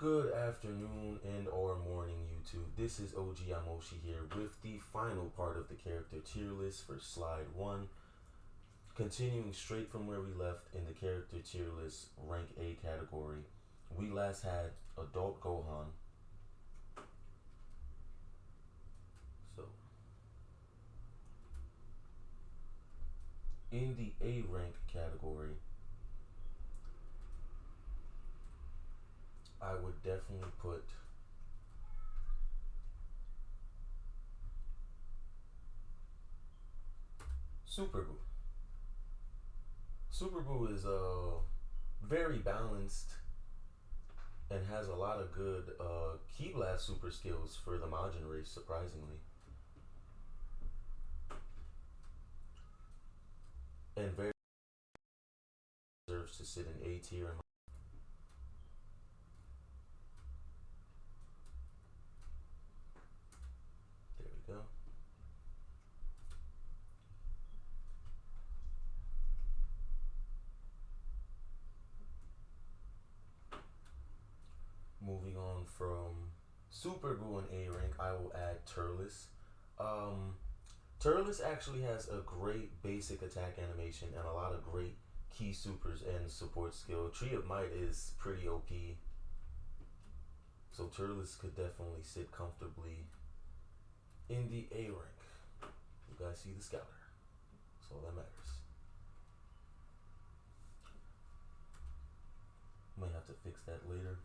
Good afternoon and or morning, YouTube. This is OG Amoshi here with the final part of the character tier list for slide 1. Continuing straight from where we left in the character tier list rank A category, we last had Adult Gohan. So, in the A rank category, I would definitely put Super Buu. Super Buu is very balanced and has a lot of good Ki Blast super skills for the Majin race, surprisingly. And very deserves to sit in A tier. There we go. Moving on from Super Buu in A rank, I will add Turles. Turles actually has a great basic attack animation and a lot of great key supers and support skill. Tree of Might is pretty OP. So Turles could definitely sit comfortably in the A rank. You guys see the scouter. That's all that matters. Might have to fix that later.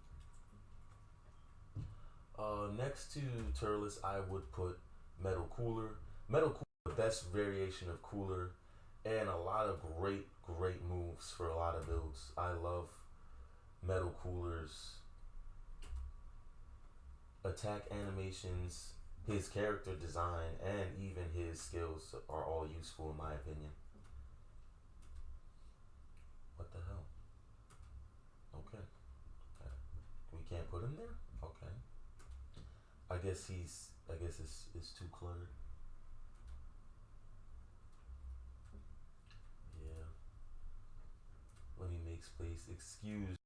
Next to Turles, I would put Metal Cooler. Metal Cooler, the best variation of Cooler, and a lot of great moves for a lot of builds. I love Metal Cooler's attack animations, his character design, and even his skills are all useful in my opinion. What the hell? Okay. We can't put him there? Okay. I guess it's too cluttered. Yeah. Let me make space. Excuse.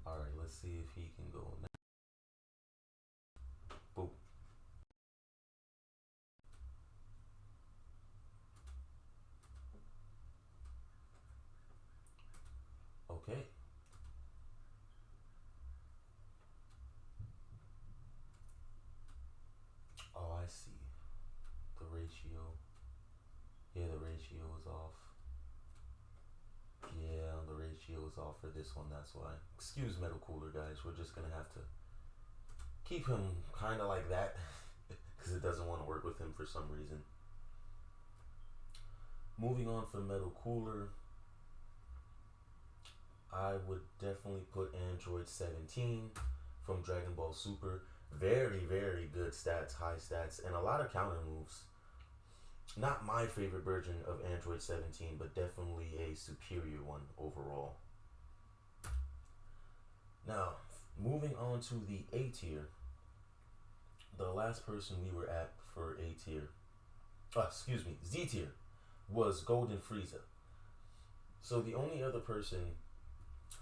Alright, let's see if he can go now. Boop. Okay. Oh, I see. The ratio. Yeah, the ratio is off. Yeah, the ratio is off for this one, that's why. Excuse Metal Cooler, guys. We're just gonna have to keep him kind of like that because it doesn't want to work with him for some reason. Moving on from Metal Cooler, I would definitely put Android 17 from Dragon Ball Super. Very good stats, high stats, and a lot of counter moves. Not my favorite version of Android 17, but definitely a superior one overall. Now, moving on to the A tier. The last person we were at for A tier, Z tier, was Golden Frieza. So the only other person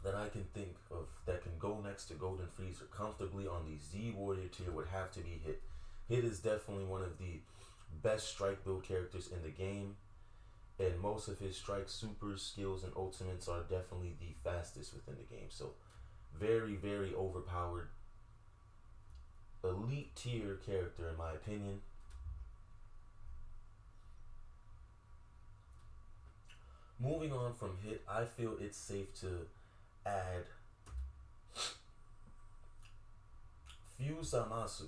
that I can think of that can go next to Golden Frieza comfortably on the Z Warrior tier would have to be Hit. Hit is definitely one of the best strike build characters in the game, and most of his strike super skills and ultimates are definitely the fastest within the game. So very overpowered, elite tier character in my opinion. Moving on from Hit, I feel it's safe to add Fuse Zamasu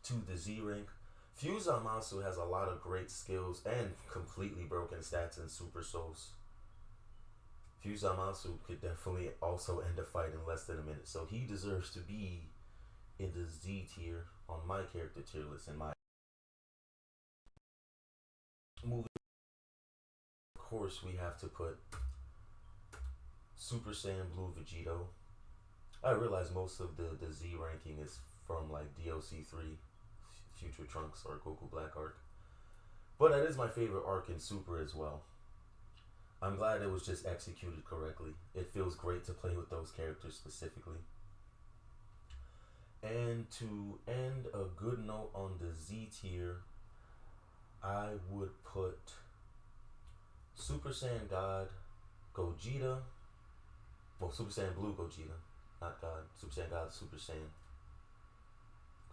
to the Z rank. Fuse Zamasu has a lot of great skills and completely broken stats and super souls. Fuse Zamasu could definitely also end a fight in less than a minute, so he deserves to be in the Z tier on my character tier list. In my moving, of course, we have to put Super Saiyan Blue Vegito. I realize most of the Z ranking is from like DLC 3, Future Trunks or Goku Black arc, but that is my favorite arc in Super as well. I'm glad it was just executed correctly. It feels great to play with those characters specifically. And to end a good note on the Z tier, I would put Super Saiyan God Gogeta. Well, Super Saiyan Blue Gogeta, not God. Super Saiyan God, Super Saiyan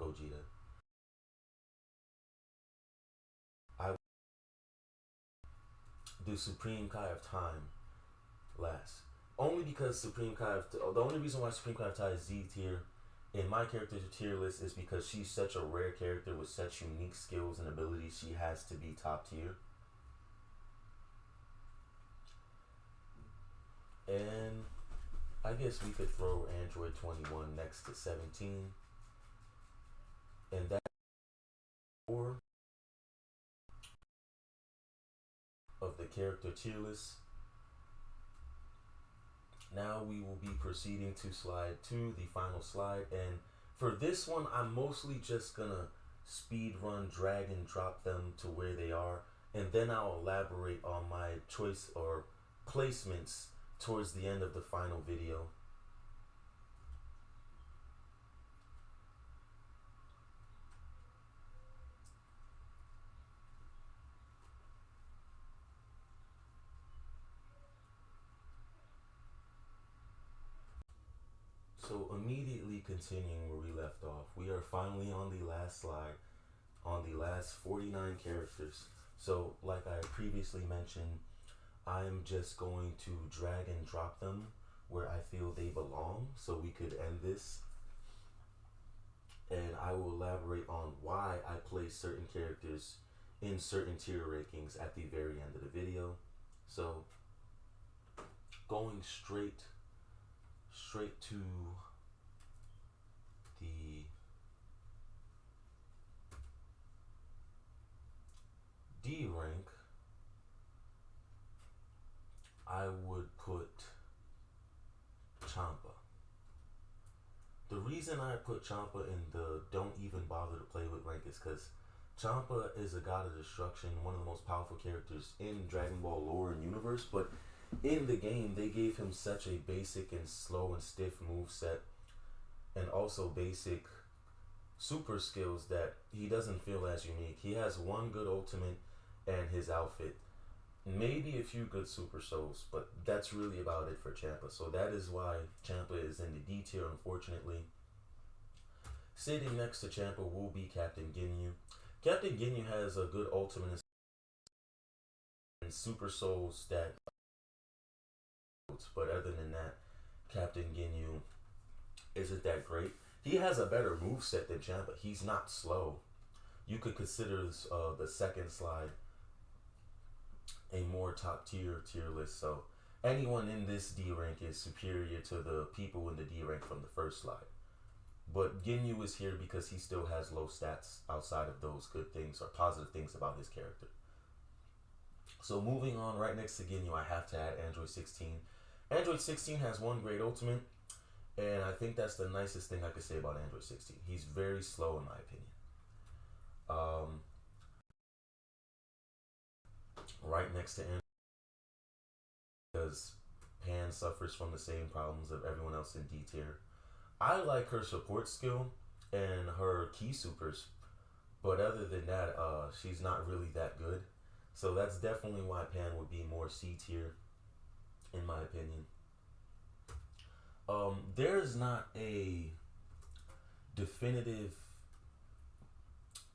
Gogeta. I do Supreme Kai of Time last. Only because the only reason why Supreme Kai of Time is Z tier in my character tier list is because she's such a rare character with such unique skills and abilities. She has to be top tier. And I guess we could throw Android 21 next to 17. And that four of the character tier list. Now we will be proceeding to slide 2, the final slide. And for this one, I'm mostly just gonna speed run, drag and drop them to where they are. And then I'll elaborate on my choice or placements towards the end of the final video. So immediately continuing where we left off, we are finally on the last slide, on the last 49 characters. So like I previously mentioned, I'm just going to drag and drop them where I feel they belong so we could end this. And I will elaborate on why I place certain characters in certain tier rankings at the very end of the video. So going straight to the D rank, I would put Champa. The reason I put Champa in the don't even bother to play with rank is because Champa is a god of destruction, one of the most powerful characters in Dragon Ball lore and universe, but in the game they gave him such a basic and slow and stiff move set and also basic super skills that he doesn't feel as unique. He has one good ultimate and his outfit, maybe a few good super souls, but that's really about it for Champa. So that is why Champa is in the D tier, unfortunately. Sitting next to Champa will be Captain Ginyu. Captain Ginyu has a good ultimate and super souls that, but other than that, Captain Ginyu isn't that great. He has a better moveset than Champa. He's not slow. You could consider the second slide a more top tier list. So anyone in this D rank is superior to the people in the D rank from the first slide. But Ginyu is here because he still has low stats outside of those good things or positive things about his character. So moving on, right next to Ginyu, I have to add Android 16. Android 16 has one great ultimate, and I think that's the nicest thing I could say about Android 16. He's very slow in my opinion. Right next to Android, because Pan suffers from the same problems of everyone else in D tier. I like her support skill and her key supers, but other than that, she's not really that good. So that's definitely why Pan would be more C tier, in my opinion. There's not a definitive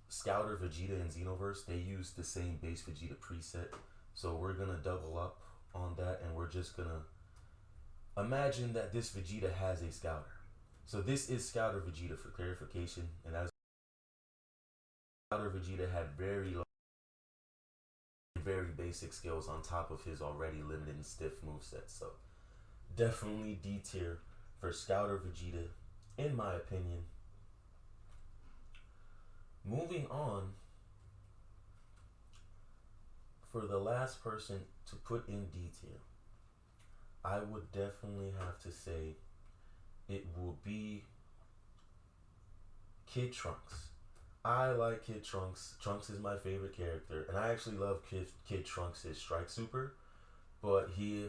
Scouter Vegeta in Xenoverse. They use the same base Vegeta preset, so we're gonna double up on that, and we're just gonna imagine that this Vegeta has a Scouter. So this is Scouter Vegeta for clarification, and as Scouter Vegeta had very basic skills on top of his already limited and stiff moveset. So definitely D tier for Scouter Vegeta, in my opinion. Moving on, for the last person to put in D tier, I would definitely have to say it will be Kid Trunks. I like Kid Trunks. Trunks is my favorite character, and I actually love Kid Trunks' Strike Super. but he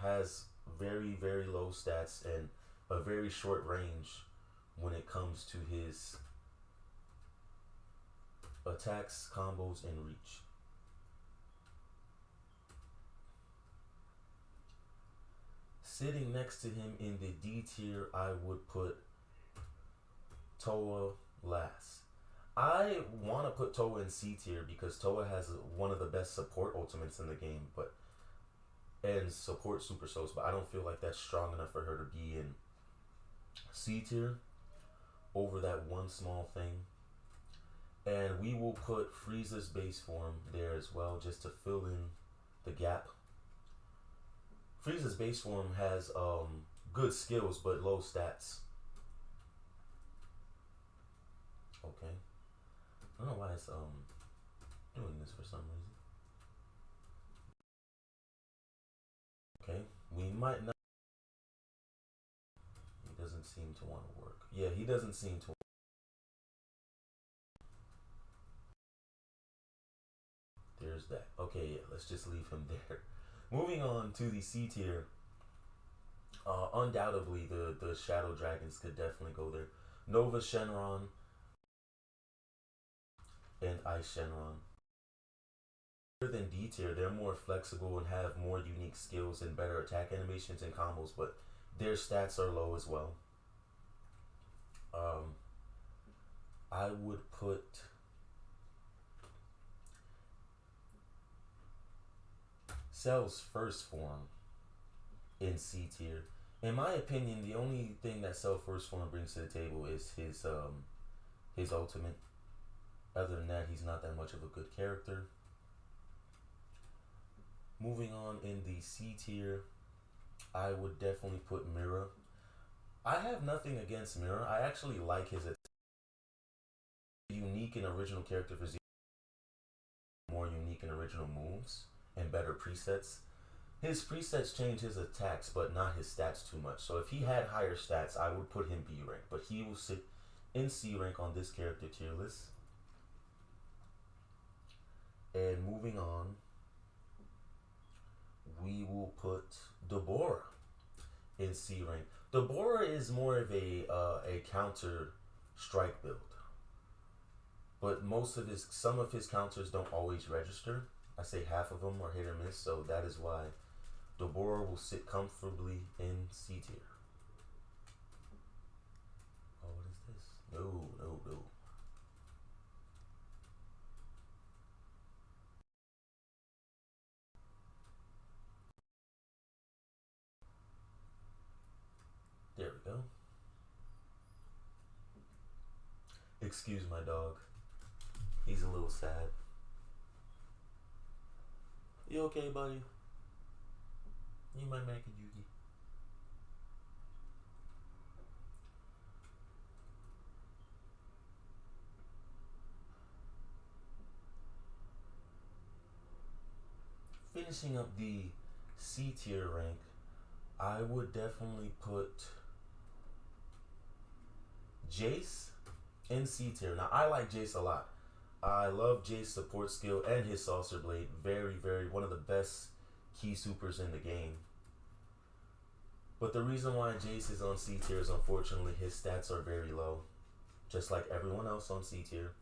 has very, very low stats and a very short range when it comes to his attacks, combos, and reach. Sitting next to him in the D tier, I would put Toa last. I want to put Toa in C tier because Toa has one of the best support ultimates in the game, but and support super souls, but I don't feel like that's strong enough for her to be in C tier over that one small thing. And we will put Frieza's base form there as well, just to fill in the gap. Frieza's base form has good skills but low stats. Okay. I don't know why it's doing this for some reason. Okay. We might not. He doesn't seem to want to work. Yeah, he doesn't seem to. There's that. Okay, yeah, let's just leave him there. Moving on to the C tier. Undoubtedly, the Shadow Dragons could definitely go there. Nova Shenron and Ice Shenron. Better than D tier, they're more flexible and have more unique skills and better attack animations and combos, but their stats are low as well. I would put Cell's first form in C tier. In my opinion, the only thing that Cell first form brings to the table is his ultimate. Other than that, he's not that much of a good character. Moving on in the C tier, I would definitely put Mira. I have nothing against Mira. I actually like his unique and original character for Z. More unique and original moves and better presets. His presets change his attacks, but not his stats too much. So if he had higher stats, I would put him B rank, but he will sit in C rank on this character tier list. And moving on, we will put Deborah in C rank. Deborah is more of a counter strike build, but some of his counters don't always register. I say half of them are hit or miss, so that is why Deborah will sit comfortably in C tier. Oh, what is this? No, no, no. There we go. Excuse my dog. He's a little sad. You okay, buddy? You might make a Yugi. Finishing up the C tier rank, I would definitely put Jace in C tier. Now, I like Jace a lot. I love Jace's support skill and his Saucer Blade. Very, very, one of the best key supers in the game. But the reason why Jace is on C tier is unfortunately his stats are very low. Just like everyone else on C tier.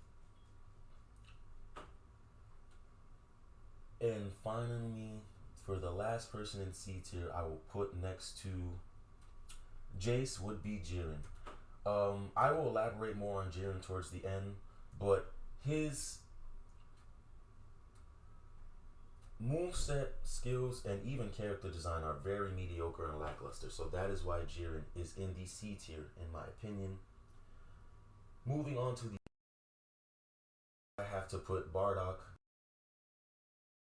And finally, for the last person in C tier, I will put next to Jace would be Jiren. I will elaborate more on Jiren towards the end, but his moveset, skills, and even character design are very mediocre and lackluster. So that is why Jiren is in the C tier, in my opinion. Moving on to the, I have to put Bardock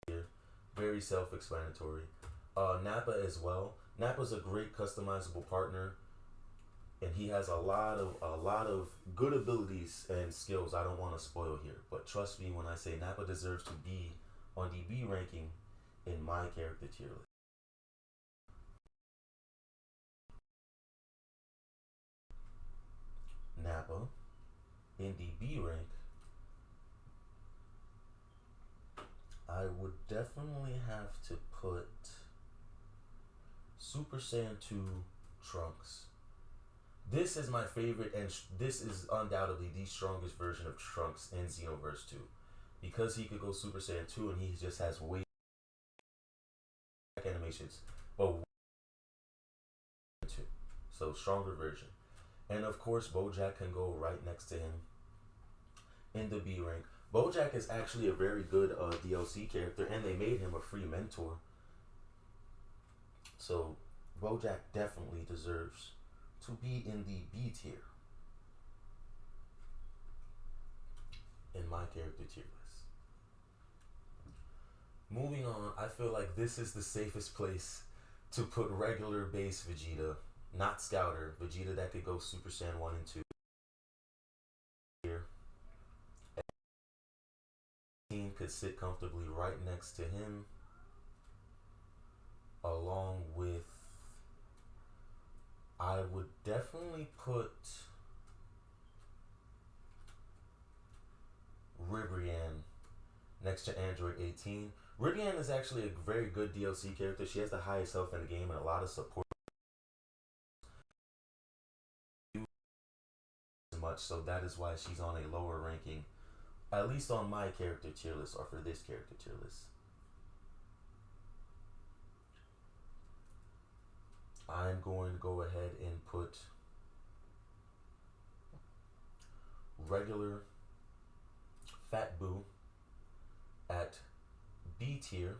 here. Very self-explanatory. Nappa as well. Nappa's a great customizable partner, and he has a lot of good abilities and skills I don't want to spoil here. But trust me when I say Nappa deserves to be on the B ranking in my character tier list. Nappa in the B rank, I would definitely have to put Super Saiyan 2 Trunks. This is my favorite, and this is undoubtedly the strongest version of Trunks in Xenoverse 2. Because he could go Super Saiyan 2 and he just has way animations, but 2. So stronger version. And of course, Bojack can go right next to him in the B rank. Bojack is actually a very good DLC character, and they made him a free mentor. So Bojack definitely deserves to be in the B tier in my character tier list. Moving on, I feel like this is the safest place to put regular base Vegeta, not Scouter, Vegeta that could go Super Saiyan 1 and 2. Here. Could sit comfortably right next to him, along with, I would definitely put Ribrianne next to Android 18. Ribrianne is actually a very good DLC character. She has the highest health in the game and a lot of support. Much, so that is why she's on a lower ranking, at least on my character tier list, or for this character tier list. I'm going to go ahead and put regular Fat Boo at B tier,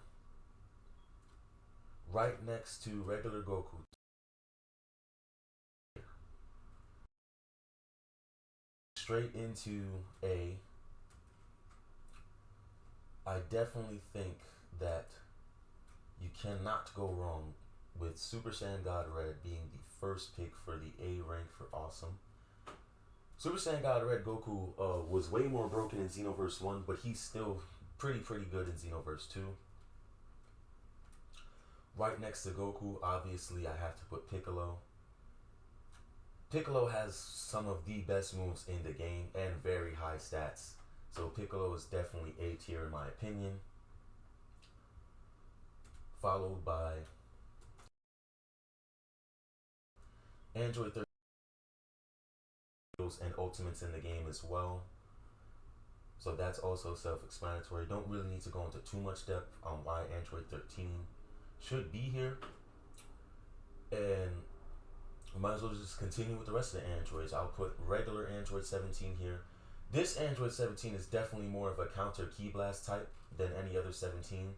right next to regular Goku. Straight into A. I definitely think that you cannot go wrong with Super Saiyan God Red being the first pick for the A rank for awesome. Super Saiyan God Red Goku was way more broken in Xenoverse 1, but he's still pretty good in Xenoverse 2. Right next to Goku, obviously, I have to put Piccolo. Piccolo has some of the best moves in the game and very high stats. So Piccolo is definitely A tier in my opinion. Followed by Android 13 and ultimates in the game as well. So that's also self-explanatory. Don't really need to go into too much depth on why Android 13 should be here. And I might as well just continue with the rest of the Androids. I'll put regular Android 17 here. This Android 17 is definitely more of a counter Ki Blast type than any other 17.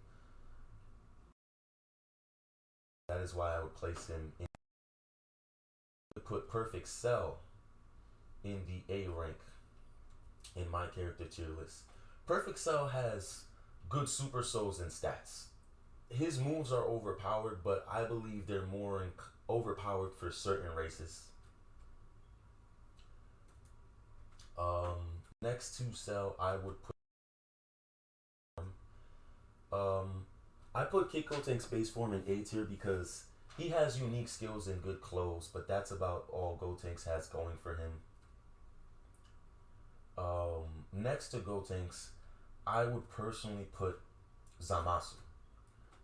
That is why I would place him in. Put Perfect Cell in the A rank in my character tier list. Perfect Cell has good super souls and stats. His moves are overpowered, but I believe they're more overpowered for certain races. Next to Cell, I would put I put Kid Gotenks base form in A tier because he has unique skills and good clothes, but that's about all Gotenks has going for him. Next to Gotenks, I would personally put Zamasu.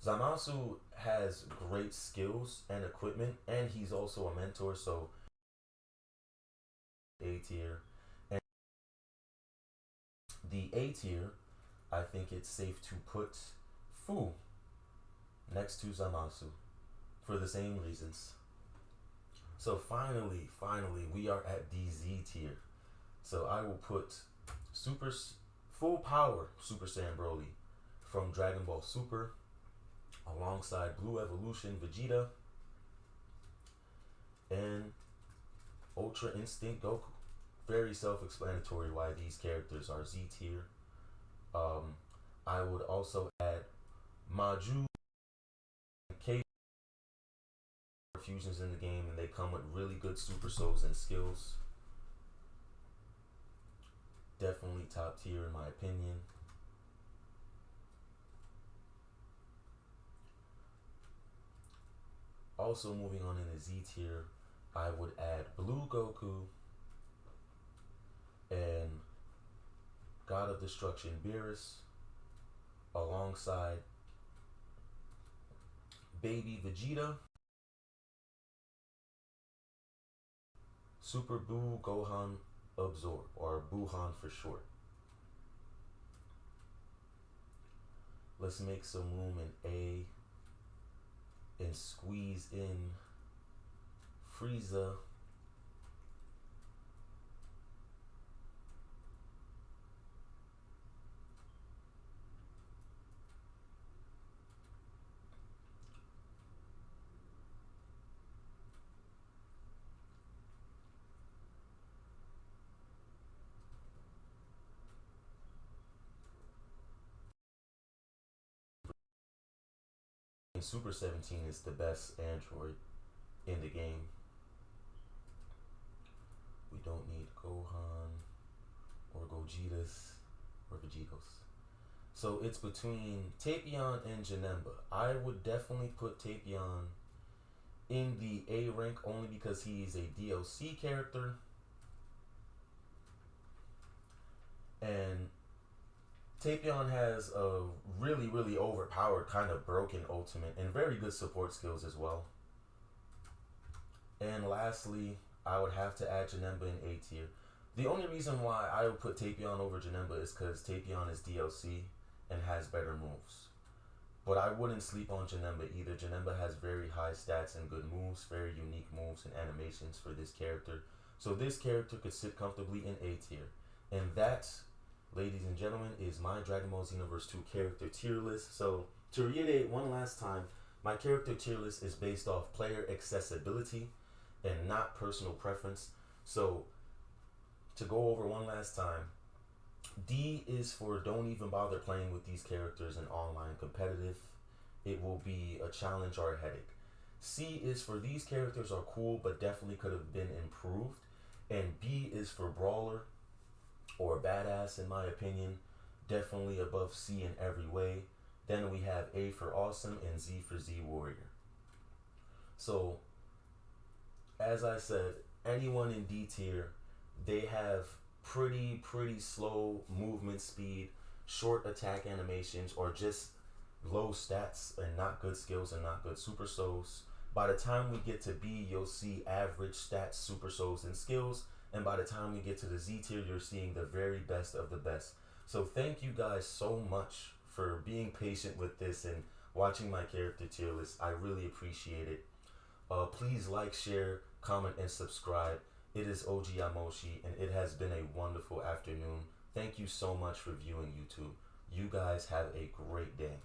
Zamasu has great skills and equipment, and he's also a mentor, so A tier. And the A tier, I think it's safe to put Fu next to Zamasu for the same reasons. So finally, we are at the Z tier. So I will put full power Super Saiyan Broly from Dragon Ball Super alongside Blue Evolution Vegeta and Ultra Instinct Goku. Very self-explanatory why these characters are Z tier. I would also add Maju and K fusions in the game, and they come with really good super souls and skills. Definitely top tier in my opinion. Also moving on in the Z tier, I would add Blue Goku and God of Destruction Beerus alongside Baby Vegeta, Super Buu Gohan Absorb, or Buhan for short. Let's make some room in A and squeeze in Frieza. And Super 17 is the best android in the game. We don't need Gohan or Gogetas or Vegetos. So it's between Tapion and Janemba. I would definitely put Tapion in the A rank only because he's a DLC character. And Tapion has a really, really overpowered, kind of broken ultimate and very good support skills as well. And lastly, I would have to add Janemba in A tier. The only reason why I would put Tapion over Janemba is because Tapion is DLC and has better moves. But I wouldn't sleep on Janemba either. Janemba has very high stats and good moves, very unique moves and animations for this character. So this character could sit comfortably in A tier. And that, ladies and gentlemen, is my Dragon Ball Xenoverse 2 character tier list. So to reiterate one last time, my character tier list is based off player accessibility and not personal preference. So to go over one last time, D is for don't even bother playing with these characters in online competitive. It will be a challenge or a headache. C is for these characters are cool but definitely could have been improved. And B is for brawler or badass in my opinion. Definitely above C in every way. Then we have A for awesome and Z for Z warrior. So as I said, anyone in D tier, they have pretty slow movement speed, short attack animations, or just low stats and not good skills and not good super souls. By the time we get to B, you'll see average stats, super souls, and skills. And by the time we get to the Z tier, you're seeing the very best of the best. So thank you guys so much for being patient with this and watching my character tier list. I really appreciate it. Please like, share, comment, and subscribe. It is OG Amoshi, and it has been a wonderful afternoon. Thank you so much for viewing YouTube. You guys have a great day.